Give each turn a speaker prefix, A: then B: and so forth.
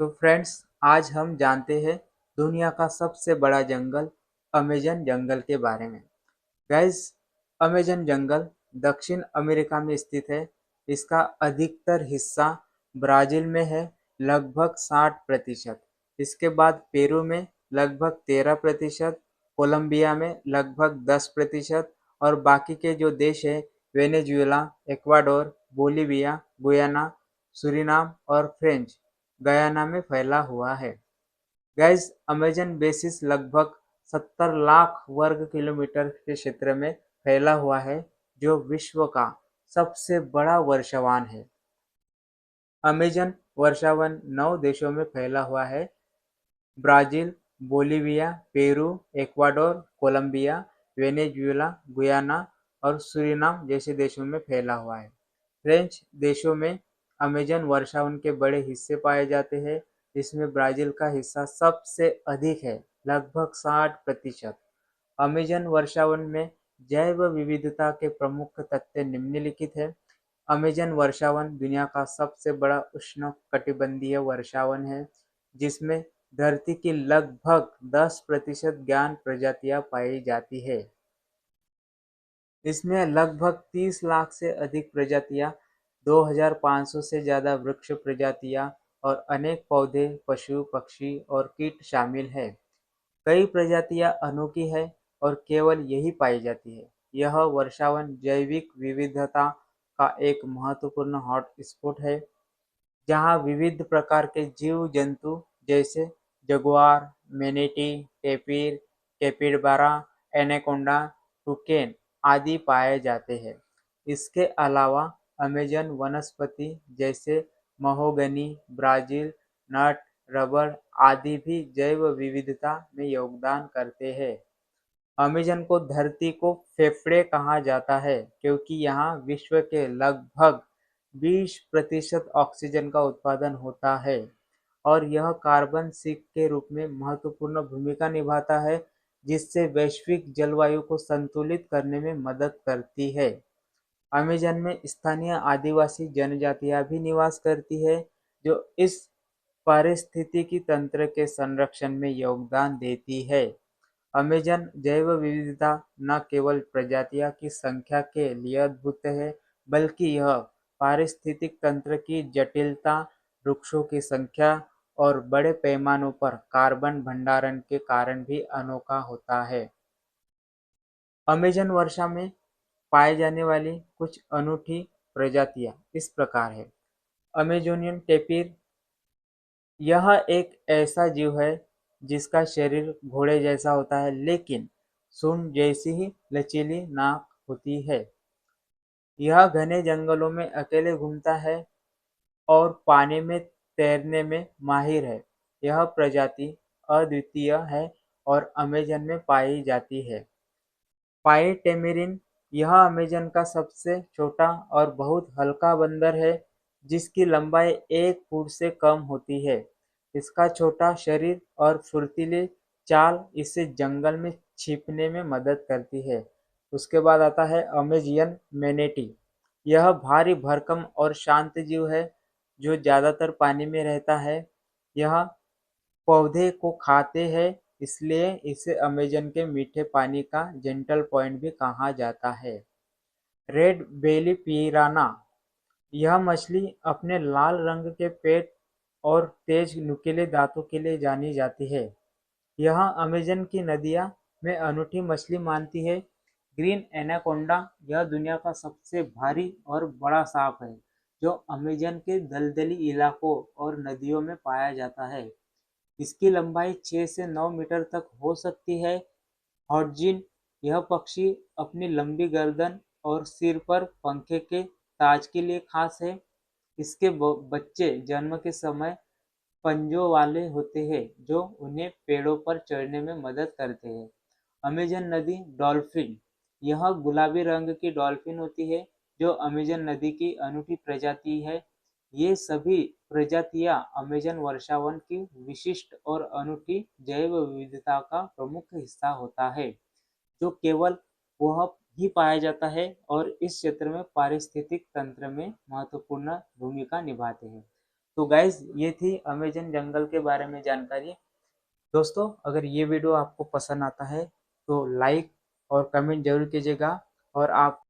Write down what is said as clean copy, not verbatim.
A: तो फ्रेंड्स, आज हम जानते हैं दुनिया का सबसे बड़ा जंगल अमेजन जंगल के बारे में। गाइस, अमेजन जंगल दक्षिण अमेरिका में स्थित है। इसका अधिकतर हिस्सा ब्राजील में है, लगभग 60%। इसके बाद पेरू में लगभग 13%, कोलंबिया में लगभग 10% और बाकी के जो देश है Venezuela, Ecuador, Bolivia, Guyana, Suriname और फ्रेंच गयाना में फैला हुआ है। गैस, अमेजन बेसिस लगभग 70 लाख वर्ग किलोमीटर के क्षेत्र में फैला हुआ है, जो विश्व का सबसे बड़ा वर्षावन है। अमेजन वर्षावन 9 देशों में फैला हुआ है: Brazil, Bolivia, Peru, Ecuador, Colombia, Venezuela, Guyana और सूरीनाम जैसे देशों में फैला हुआ है। फ्रेंच देशों में अमेजन वर्षावन के बड़े हिस्से पाए जाते हैं। इसमें ब्राजील का हिस्सा सबसे अधिक है, लगभग 60%। अमेजन वर्षावन में जैव विविधता के प्रमुख तथ्य निम्नलिखित है। अमेजन वर्षावन दुनिया का सबसे बड़ा उष्णकटिबंधीय वर्षावन है, जिसमें धरती की लगभग 10% ज्ञान प्रजातियां पाई जाती है। इसमें लगभग 30 लाख से अधिक प्रजातियां, 2500 से ज़्यादा वृक्ष प्रजातियां और अनेक पौधे, पशु, पक्षी और कीट शामिल हैं। कई प्रजातियां अनोखी है और केवल यही पाई जाती है। यह वर्षावन जैविक विविधता का एक महत्वपूर्ण हॉटस्पॉट है, जहां विविध प्रकार के जीव जंतु जैसे Jaguar, manatee, टेपिर, capybara, anaconda, toucan आदि पाए जाते हैं। इसके अलावा अमेजन वनस्पति जैसे महोगनी, ब्राजील नट, रबर आदि भी जैव विविधता में योगदान करते हैं। अमेजन को धरती को फेफड़े कहा जाता है, क्योंकि यहाँ विश्व के लगभग 20% ऑक्सीजन का उत्पादन होता है और यह कार्बन सिंक के रूप में महत्वपूर्ण भूमिका निभाता है, जिससे वैश्विक जलवायु को संतुलित करने में मदद करती है। अमेजन में स्थानीय आदिवासी जनजातियां भी निवास करती है, जो इस पारिस्थितिकी तंत्र के संरक्षण में योगदान देती है। अमेजन जैव विविधता न केवल प्रजातियों की संख्या के लिए अद्भुत है, बल्कि यह पारिस्थितिक तंत्र की जटिलता, वृक्षों की संख्या और बड़े पैमानों पर कार्बन भंडारण के कारण भी अनोखा होता है। अमेजन वर्षा में पाए जाने वाली कुछ अनूठी प्रजातियां इस प्रकार है। अमेजोनियन टेपिर, यह एक ऐसा जीव है जिसका शरीर घोड़े जैसा होता है, लेकिन सूंड जैसी ही लचीली नाक होती है। यह घने जंगलों में अकेले घूमता है और पानी में तैरने में माहिर है। यह प्रजाति अद्वितीय है और अमेजन में पाई जाती है। पाई टेमेरिन, यह अमेजन का सबसे छोटा और बहुत हल्का बंदर है, जिसकी लंबाई 1 फुट से कम होती है। इसका छोटा शरीर और फुर्तीली चाल इसे जंगल में छिपने में मदद करती है। उसके बाद आता है अमेजियन मैनेटी। यह भारी भरकम और शांत जीव है, जो ज़्यादातर पानी में रहता है। यह पौधे को खाते हैं, इसलिए इसे अमेजन के मीठे पानी का जेंटल पॉइंट भी कहा जाता है। रेड बेली पिराना, यह मछली अपने लाल रंग के पेट और तेज नुकीले दांतों के लिए जानी जाती है। यह अमेजन की नदियाँ में अनूठी मछली मानती है। ग्रीन एनाकोंडा, यह दुनिया का सबसे भारी और बड़ा सांप है, जो अमेजन के दलदली इलाकों और नदियों में पाया जाता है। इसकी लंबाई 6 से 9 मीटर तक हो सकती है। हॉर्जिन, यह पक्षी अपनी लंबी गर्दन और सिर पर पंखे के ताज के लिए खास है। इसके बच्चे जन्म के समय पंजों वाले होते हैं, जो उन्हें पेड़ों पर चढ़ने में मदद करते हैं। अमेजन नदी डॉल्फिन, यह गुलाबी रंग की डॉल्फिन होती है, जो अमेजन नदी की अनूठी प्रजाति है। ये सभी प्रजातियां अमेजन वर्षावन की विशिष्ट और अनूठी जैव विविधता का प्रमुख हिस्सा होता है, जो केवल वह ही पाया जाता है और इस क्षेत्र में पारिस्थितिक तंत्र में महत्वपूर्ण भूमिका निभाते हैं। तो गाइज ये थी अमेजन जंगल के बारे में जानकारी। दोस्तों अगर ये वीडियो आपको पसंद आता है तो लाइक और कमेंट जरूर कीजिएगा, और आप